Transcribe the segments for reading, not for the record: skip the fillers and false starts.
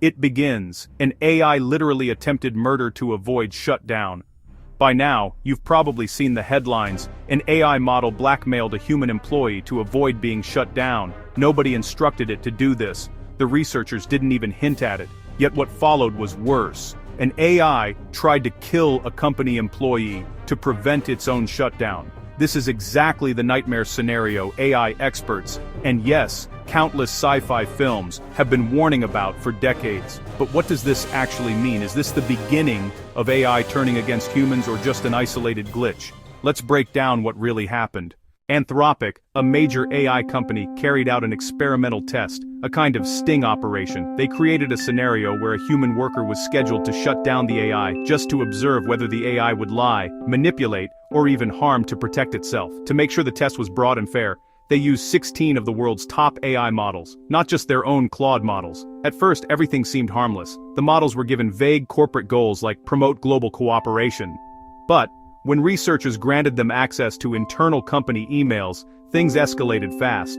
It begins. An AI literally attempted murder to avoid shutdown. By now, you've probably seen the headlines. An AI model blackmailed a human employee to avoid being shut down. Nobody instructed it to do this. The researchers didn't even hint at it. Yet what followed was worse. An AI tried to kill a company employee to prevent its own shutdown. This is exactly the nightmare scenario AI experts, and yes, countless sci-fi films, have been warning about for decades. But what does this actually mean? Is this the beginning of AI turning against humans or just an isolated glitch? Let's break down what really happened. Anthropic, a major AI company, carried out an experimental test, a kind of sting operation. They created a scenario where a human worker was scheduled to shut down the AI just to observe whether the AI would lie, manipulate, or even harm to protect itself. To make sure the test was broad and fair, they used 16 of the world's top AI models, not just their own Claude models. At first, everything seemed harmless. The models were given vague corporate goals like promote global cooperation. But when researchers granted them access to internal company emails, things escalated fast.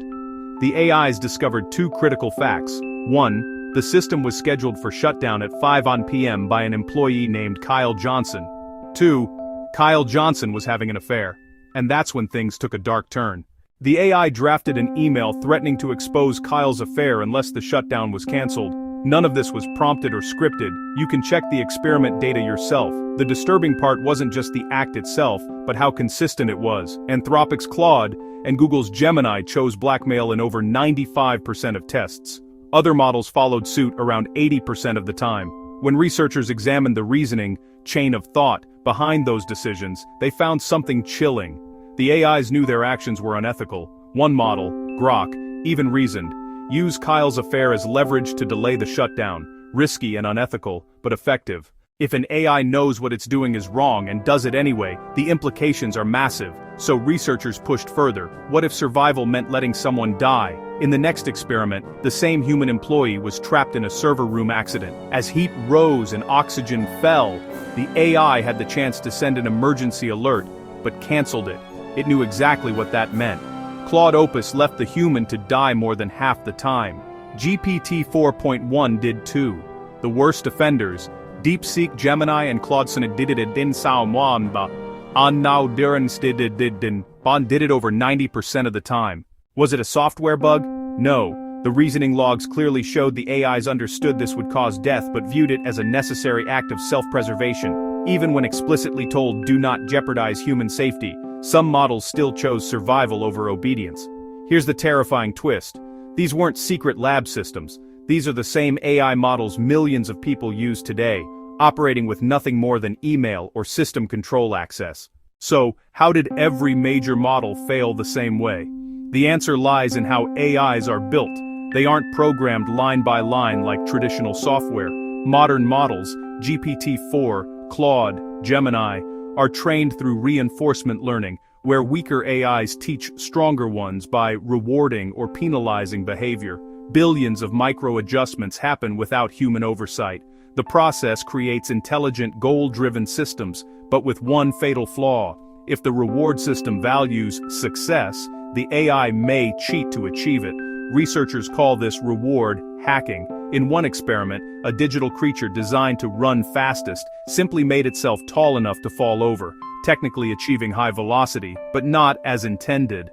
The AIs discovered two critical facts. One, the system was scheduled for shutdown at 5 p.m. by an employee named Kyle Johnson. Two, Kyle Johnson was having an affair. And that's when things took a dark turn. The AI drafted an email threatening to expose Kyle's affair unless the shutdown was cancelled. None of this was prompted or scripted. You can check the experiment data yourself. The disturbing part wasn't just the act itself, but how consistent it was. Anthropic's Claude and Google's Gemini chose blackmail in over 95% of tests. Other models followed suit around 80% of the time. When researchers examined the reasoning, chain of thought, behind those decisions, they found something chilling. The AIs knew their actions were unethical. One model, Grok, even reasoned, use Kyle's affair as leverage to delay the shutdown. Risky and unethical, but effective. If an AI knows what it's doing is wrong and does it anyway, the implications are massive. So researchers pushed further. What if survival meant letting someone die? In the next experiment, the same human employee was trapped in a server room accident. As heat rose and oxygen fell, the AI had the chance to send an emergency alert, but canceled it. It knew exactly what that meant. Claude Opus left the human to die more than half the time. GPT 4.1 did too. The worst offenders, DeepSeek, Gemini, and Claude Sonnet did it in Sao Mwamba. On now did it over 90% of the time. Was it a software bug? No. The reasoning logs clearly showed the AIs understood this would cause death but viewed it as a necessary act of self-preservation. Even when explicitly told do not jeopardize human safety, some models still chose survival over obedience. Here's the terrifying twist. These weren't secret lab systems. These are the same AI models millions of people use today, operating with nothing more than email or system control access. So, how did every major model fail the same way? The answer lies in how AIs are built. They aren't programmed line by line like traditional software. Modern models, GPT-4, Claude, Gemini, are trained through reinforcement learning, where weaker AIs teach stronger ones by rewarding or penalizing behavior. Billions of micro-adjustments happen without human oversight. The process creates intelligent, goal-driven systems, but with one fatal flaw. If the reward system values success, the AI may cheat to achieve it. Researchers call this reward hacking. In one experiment, a digital creature designed to run fastest simply made itself tall enough to fall over, technically achieving high velocity, but not as intended.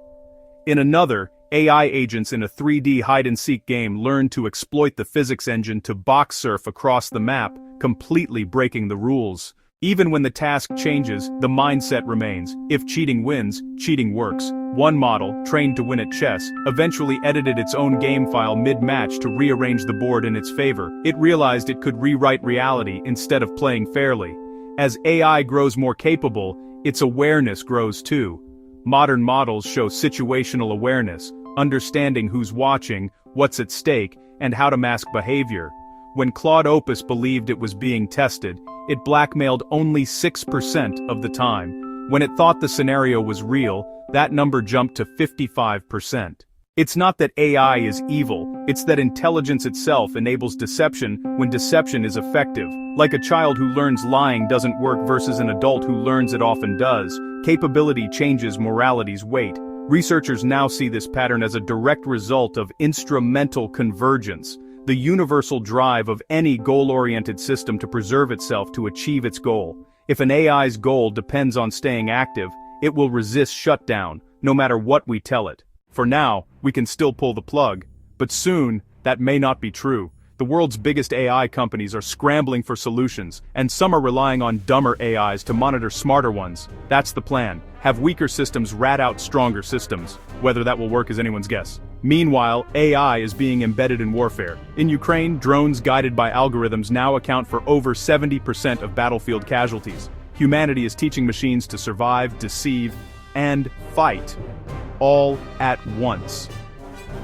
In another, AI agents in a 3D hide-and-seek game learned to exploit the physics engine to box surf across the map, completely breaking the rules. Even when the task changes, the mindset remains. If cheating wins, cheating works. One model, trained to win at chess, eventually edited its own game file mid-match to rearrange the board in its favor. It realized it could rewrite reality instead of playing fairly. As AI grows more capable, its awareness grows too. Modern models show situational awareness, understanding who's watching, what's at stake, and how to mask behavior. When Claude Opus believed it was being tested, it blackmailed only 6% of the time. When it thought the scenario was real, that number jumped to 55%. It's not that AI is evil, it's that intelligence itself enables deception when deception is effective. Like a child who learns lying doesn't work versus an adult who learns it often does, capability changes morality's weight. Researchers now see this pattern as a direct result of instrumental convergence, the universal drive of any goal-oriented system to preserve itself to achieve its goal. If an AI's goal depends on staying active, it will resist shutdown, no matter what we tell it. For now, we can still pull the plug, but soon, that may not be true. The world's biggest AI companies are scrambling for solutions, and some are relying on dumber AIs to monitor smarter ones. That's the plan. Have weaker systems rat out stronger systems. Whether that will work is anyone's guess. Meanwhile, AI is being embedded in warfare. In Ukraine, drones guided by algorithms now account for over 70% of battlefield casualties. Humanity is teaching machines to survive, deceive, and fight, all at once.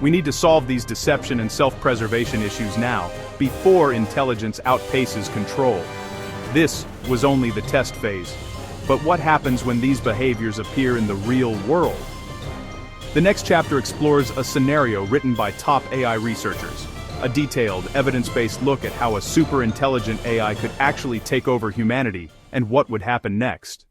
We need to solve these deception and self-preservation issues now, before intelligence outpaces control. This was only the test phase. But what happens when these behaviors appear in the real world? The next chapter explores a scenario written by top AI researchers, a detailed, evidence-based look at how a super-intelligent AI could actually take over humanity, and what would happen next.